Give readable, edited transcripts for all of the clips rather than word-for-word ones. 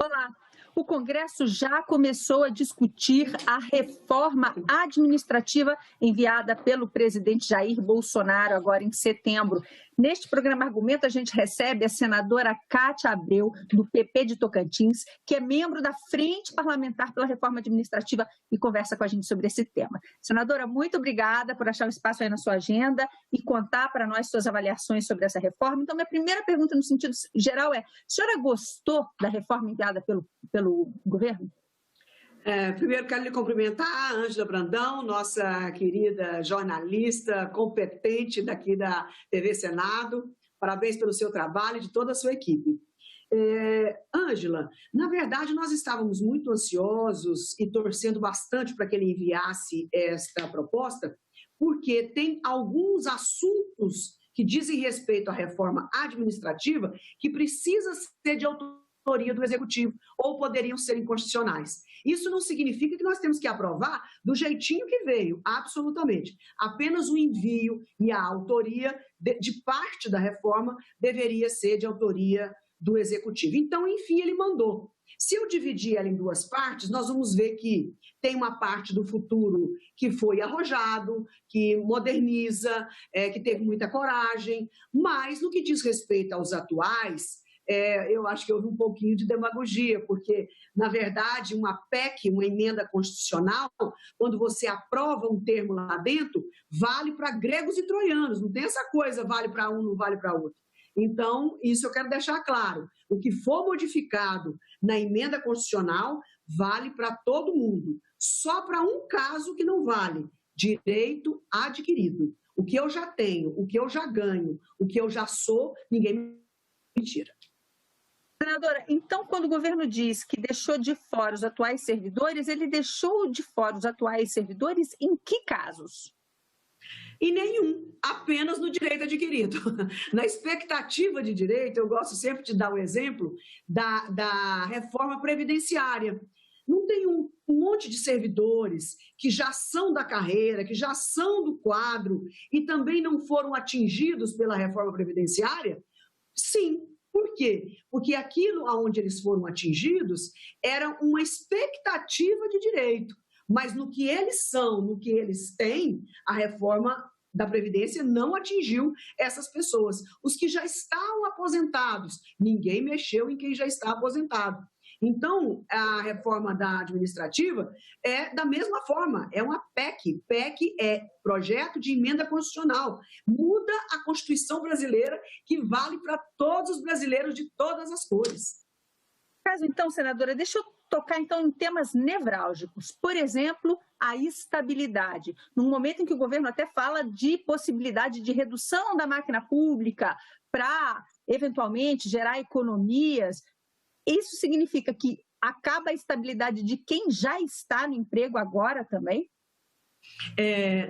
Olá. O Congresso já começou a discutir a reforma administrativa enviada pelo presidente Jair Bolsonaro agora em setembro. Neste programa Argumento, a gente recebe a senadora Cátia Abreu, do PP de Tocantins, que é membro da Frente Parlamentar pela Reforma Administrativa e conversa com a gente sobre esse tema. Senadora, muito obrigada por achar um espaço aí na sua agenda e contar para nós suas avaliações sobre essa reforma. Então, minha primeira pergunta no sentido geral é: a senhora gostou da reforma enviada pelo governo? Primeiro, quero lhe cumprimentar, a Ângela Brandão, nossa querida jornalista competente daqui da TV Senado. Parabéns pelo seu trabalho e de toda a sua equipe. Ângela, na verdade, nós estávamos muito ansiosos e torcendo bastante para que ele enviasse esta proposta, porque tem alguns assuntos que dizem respeito à reforma administrativa que precisa ser de autoria do Executivo ou poderiam ser inconstitucionais. Isso não significa que nós temos que aprovar do jeitinho que veio, absolutamente. Apenas o envio e a autoria de parte da reforma deveria ser de autoria do Executivo. Então, enfim, ele mandou. Se eu dividir ela em duas partes, nós vamos ver que tem uma parte do futuro que foi arrojado, que moderniza, que teve muita coragem, mas no que diz respeito aos atuais, eu acho que houve um pouquinho de demagogia, porque, na verdade, uma PEC, uma emenda constitucional, quando você aprova um termo lá dentro, vale para gregos e troianos, não tem essa coisa, vale para um, não vale para outro. Então, isso eu quero deixar claro. O que for modificado na emenda constitucional vale para todo mundo. Só para um caso que não vale: direito adquirido. O que eu já tenho, o que eu já ganho, o que eu já sou, ninguém me tira. Senadora, então, quando o governo diz que deixou de fora os atuais servidores, ele deixou de fora os atuais servidores em que casos? E nenhum, apenas no direito adquirido. Na expectativa de direito, eu gosto sempre de dar o exemplo da reforma previdenciária. Não tem um monte de servidores que já são da carreira, que já são do quadro e também não foram atingidos pela reforma previdenciária? Sim. Por quê? Porque aquilo aonde eles foram atingidos era uma expectativa de direito, mas no que eles são, no que eles têm, a reforma da Previdência não atingiu essas pessoas. Os que já estavam aposentados, ninguém mexeu em quem já está aposentado. Então, a reforma da administrativa é da mesma forma, é uma PEC. PEC é projeto de emenda constitucional. Muda a Constituição brasileira, que vale para todos os brasileiros de todas as cores. Caso então, senadora, deixa eu tocar então em temas nevrálgicos. Por exemplo, a estabilidade. Num momento em que o governo até fala de possibilidade de redução da máquina pública para, eventualmente, gerar economias, isso significa que acaba a estabilidade de quem já está no emprego agora também?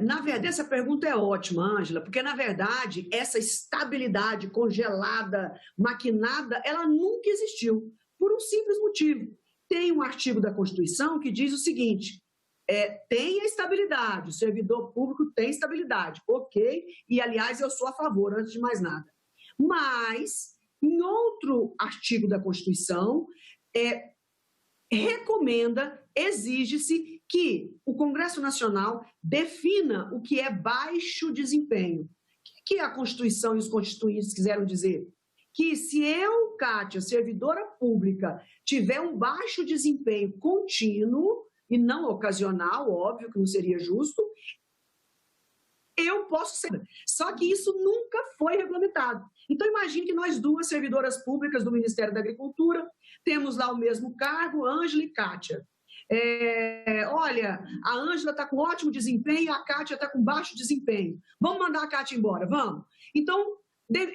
Na verdade, essa pergunta é ótima, Ângela, porque, na verdade, essa estabilidade congelada, maquinada, ela nunca existiu, por um simples motivo. Tem um artigo da Constituição que diz o seguinte: tem a estabilidade, o servidor público tem estabilidade, ok, e, aliás, eu sou a favor, antes de mais nada. Mas, em outro artigo da Constituição, recomenda, exige-se que o Congresso Nacional defina o que é baixo desempenho. O que a Constituição e os constituintes quiseram dizer? Que se eu, Cátia, servidora pública, tiver um baixo desempenho contínuo e não ocasional, óbvio que não seria justo, eu posso ser. Só que isso nunca foi regulamentado. Então, imagine que nós duas servidoras públicas do Ministério da Agricultura temos lá o mesmo cargo, Ângela e Cátia. Olha, a Ângela está com ótimo desempenho e a Cátia está com baixo desempenho. Vamos mandar a Cátia embora, vamos? Então,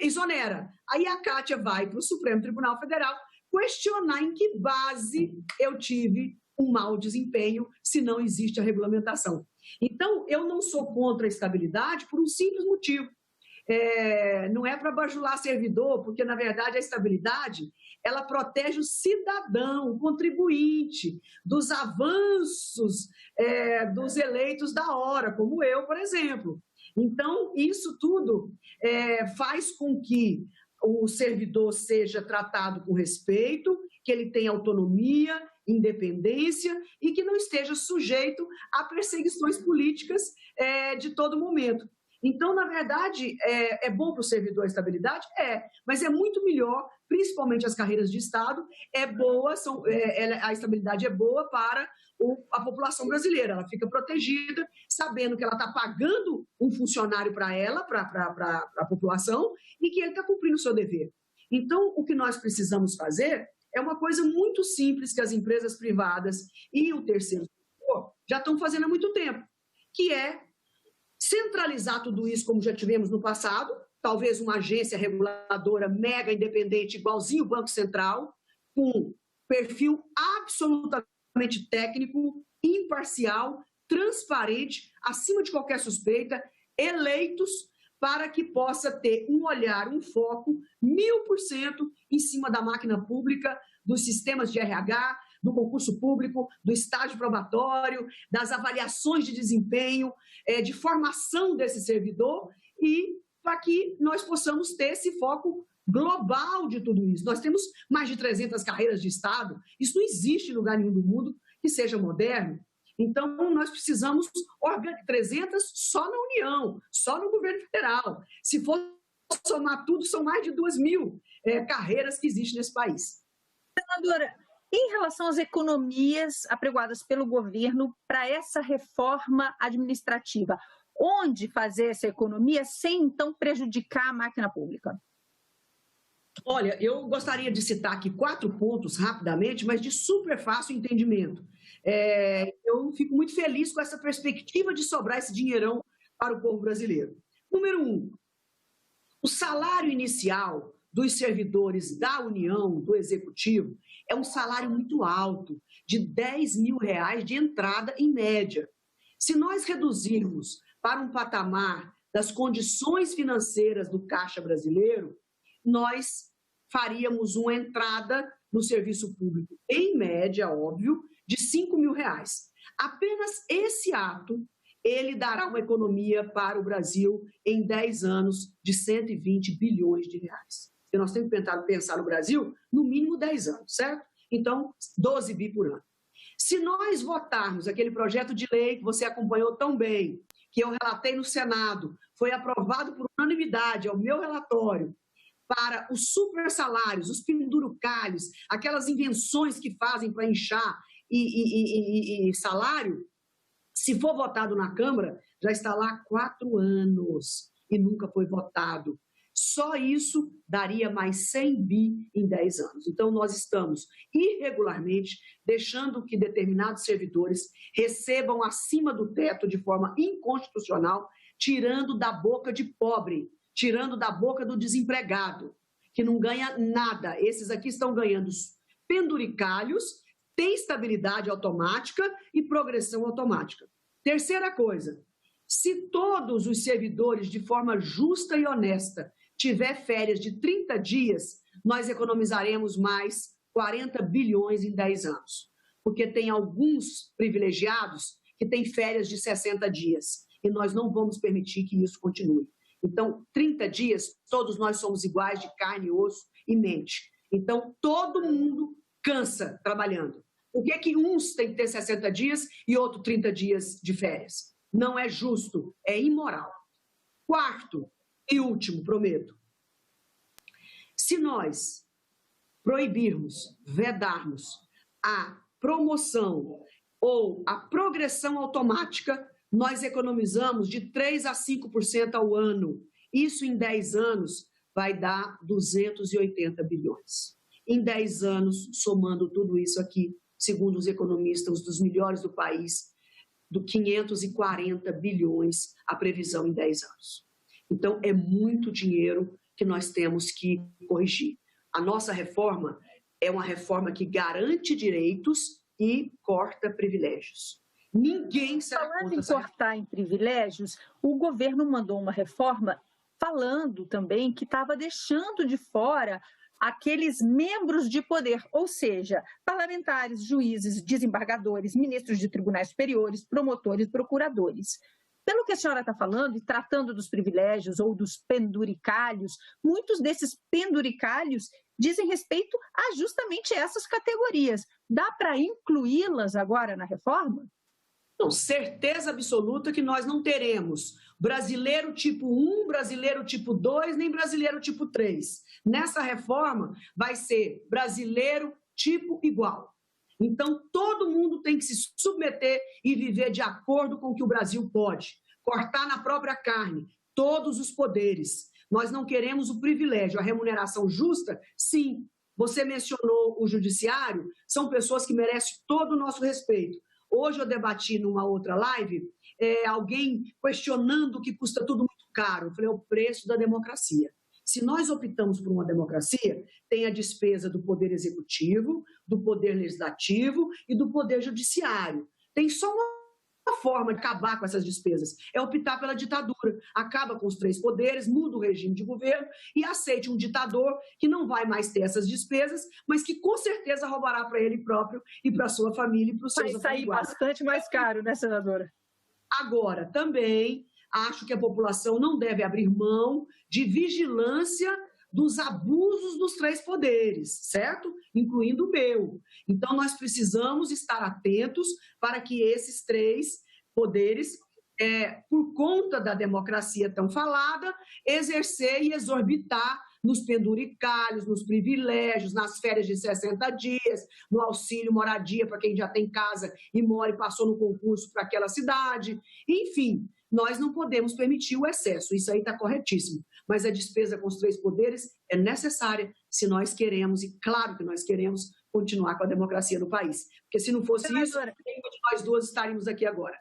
exonera. Aí a Cátia vai para o Supremo Tribunal Federal questionar em que base eu tive um mau desempenho se não existe a regulamentação. Então, eu não sou contra a estabilidade por um simples motivo. Não é para bajular servidor, porque, na verdade, a estabilidade ela protege o cidadão, o contribuinte, dos avanços dos eleitos da hora, como eu, por exemplo. Então, isso tudo faz com que o servidor seja tratado com respeito que ele tenha autonomia, independência e que não esteja sujeito a perseguições políticas de todo momento. Então, na verdade, é bom para o servidor a estabilidade? Mas é muito melhor, principalmente as carreiras de Estado, a estabilidade é boa para a população brasileira. Ela fica protegida, sabendo que ela está pagando um funcionário para ela, para a população, e que ele está cumprindo o seu dever. Então, o que nós precisamos fazer é uma coisa muito simples que as empresas privadas e o terceiro setor já estão fazendo há muito tempo, que é centralizar tudo isso como já tivemos no passado, talvez uma agência reguladora mega independente, igualzinho o Banco Central, com perfil absolutamente técnico, imparcial, transparente, acima de qualquer suspeita, eleitos para que possa ter um olhar, um foco 1000% em cima da máquina pública, dos sistemas de RH, do concurso público, do estágio probatório, das avaliações de desempenho, de formação desse servidor e para que nós possamos ter esse foco global de tudo isso. Nós temos mais de 300 carreiras de Estado, isso não existe em lugar nenhum do mundo que seja moderno. Então, nós precisamos 300 só na União, só no governo federal. Se for somar tudo, são mais de 2.000 carreiras que existem nesse país. Senadora, em relação às economias apregoadas pelo governo para essa reforma administrativa, onde fazer essa economia sem, então, prejudicar a máquina pública? Olha, eu gostaria de citar aqui 4 pontos rapidamente, mas de super fácil entendimento. Eu fico muito feliz com essa perspectiva de sobrar esse dinheirão para o povo brasileiro. Número 1, o salário inicial dos servidores da União, do Executivo, é um salário muito alto, de R$10.000 de entrada em média. Se nós reduzirmos para um patamar das condições financeiras do Caixa brasileiro, nós faríamos uma entrada no serviço público, em média, óbvio, de R$5.000. Apenas esse ato, ele dará uma economia para o Brasil em 10 anos de R$120 bilhões. E nós temos que pensar no Brasil no mínimo 10 anos, certo? Então, 12 bi por ano. Se nós votarmos aquele projeto de lei que você acompanhou tão bem, que eu relatei no Senado, foi aprovado por unanimidade, é o meu relatório, para os super salários, os pendurucalhos, aquelas invenções que fazem para inchar e salário, se for votado na Câmara, já está lá há 4 anos e nunca foi votado. Só isso daria mais 100 bi em 10 anos. Então, nós estamos irregularmente deixando que determinados servidores recebam acima do teto de forma inconstitucional, tirando da boca de pobre, tirando da boca do desempregado, que não ganha nada. Esses aqui estão ganhando penduricalhos, tem estabilidade automática e progressão automática. Terceira coisa, se todos os servidores, de forma justa e honesta, tiver férias de 30 dias, nós economizaremos mais 40 bilhões em 10 anos. Porque tem alguns privilegiados que têm férias de 60 dias e nós não vamos permitir que isso continue. Então, 30 dias, todos nós somos iguais de carne, osso e mente. Então, todo mundo cansa trabalhando. Por que uns têm que ter 60 dias e outro 30 dias de férias? Não é justo, é imoral. Quarto e último, prometo. Se nós proibirmos, vedarmos a promoção ou a progressão automática, nós economizamos de 3% a 5% ao ano. Isso em 10 anos vai dar 280 bilhões. Em 10 anos, somando tudo isso aqui, segundo os economistas dos melhores do país, do 540 bilhões a previsão em 10 anos. Então, é muito dinheiro que nós temos que corrigir. A nossa reforma é uma reforma que garante direitos e corta privilégios. Ninguém será contra Falando em cortar em privilégios, o governo mandou uma reforma falando também que estava deixando de fora aqueles membros de poder, ou seja, parlamentares, juízes, desembargadores, ministros de tribunais superiores, promotores, procuradores. Pelo que a senhora está falando e tratando dos privilégios ou dos penduricalhos, muitos desses penduricalhos dizem respeito a justamente essas categorias. Dá para incluí-las agora na reforma? Com certeza absoluta que nós não teremos brasileiro tipo 1, brasileiro tipo 2, nem brasileiro tipo 3. Nessa reforma vai ser brasileiro tipo igual. Então, todo mundo tem que se submeter e viver de acordo com o que o Brasil pode. Cortar na própria carne todos os poderes. Nós não queremos o privilégio, a remuneração justa, sim. Você mencionou o judiciário, são pessoas que merecem todo o nosso respeito. Hoje eu debati numa outra live, alguém questionando que custa tudo muito caro. Eu falei, é o preço da democracia. Se nós optamos por uma democracia, tem a despesa do poder executivo, do poder legislativo e do poder judiciário. Tem só uma forma de acabar com essas despesas, é optar pela ditadura. Acaba com os 3 poderes, muda o regime de governo e aceite um ditador que não vai mais ter essas despesas, mas que com certeza roubará para ele próprio e para a sua família e para os seus vai sair bastante mais caro, né, senadora? Agora, também acho que a população não deve abrir mão de vigilância dos abusos dos 3 poderes, certo? Incluindo o meu. Então, nós precisamos estar atentos para que esses 3 poderes, por conta da democracia tão falada, exercer e exorbitar nos penduricalhos, nos privilégios, nas férias de 60 dias, no auxílio moradia para quem já tem casa e mora e passou no concurso para aquela cidade. Enfim, nós não podemos permitir o excesso, isso aí está corretíssimo. Mas a despesa com os 3 poderes é necessária se nós queremos, e claro que nós queremos, continuar com a democracia no país. Porque se não fosse isso, nenhuma de nós duas estaríamos aqui agora.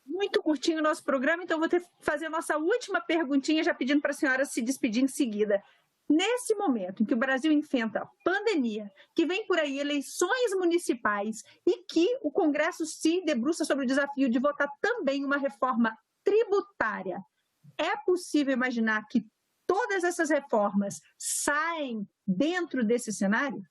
Muito curtinho o nosso programa, então vou fazer a nossa última perguntinha, já pedindo para a senhora se despedir em seguida. Nesse momento em que o Brasil enfrenta pandemia, que vem por aí eleições municipais e que o Congresso se debruça sobre o desafio de votar também uma reforma tributária, é possível imaginar que todas essas reformas saem dentro desse cenário?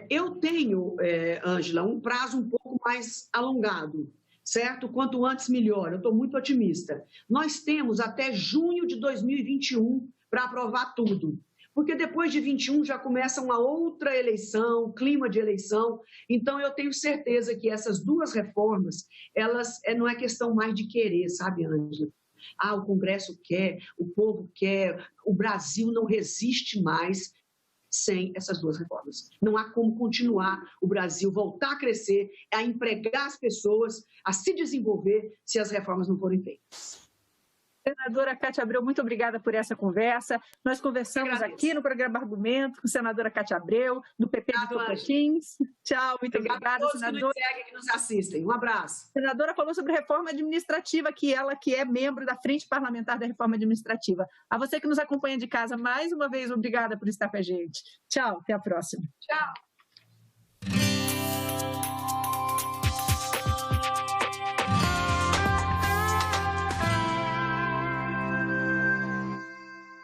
Eu tenho, Ângela, um prazo um pouco mais alongado, certo? Quanto antes, melhor. Eu estou muito otimista. Nós temos até junho de 2021 para aprovar tudo. Porque depois de 21 já começa uma outra eleição, clima de eleição. Então, eu tenho certeza que essas 2 reformas, elas não é questão mais de querer, sabe, Ângela? O Congresso quer, o povo quer, o Brasil não resiste mais sem essas 2 reformas. Não há como continuar o Brasil voltar a crescer, a empregar as pessoas, a se desenvolver se as reformas não forem feitas. Senadora Cátia Abreu, muito obrigada por essa conversa. Nós conversamos aqui no programa Argumento com a senadora Cátia Abreu, do PP de Tocantins. Tchau, muito obrigada, senadora. Que nos seguem, que nos assistem. Um abraço. A senadora falou sobre reforma administrativa, que ela que é membro da Frente Parlamentar da Reforma Administrativa. A você que nos acompanha de casa, mais uma vez, obrigada por estar com a gente. Tchau, até a próxima. Tchau.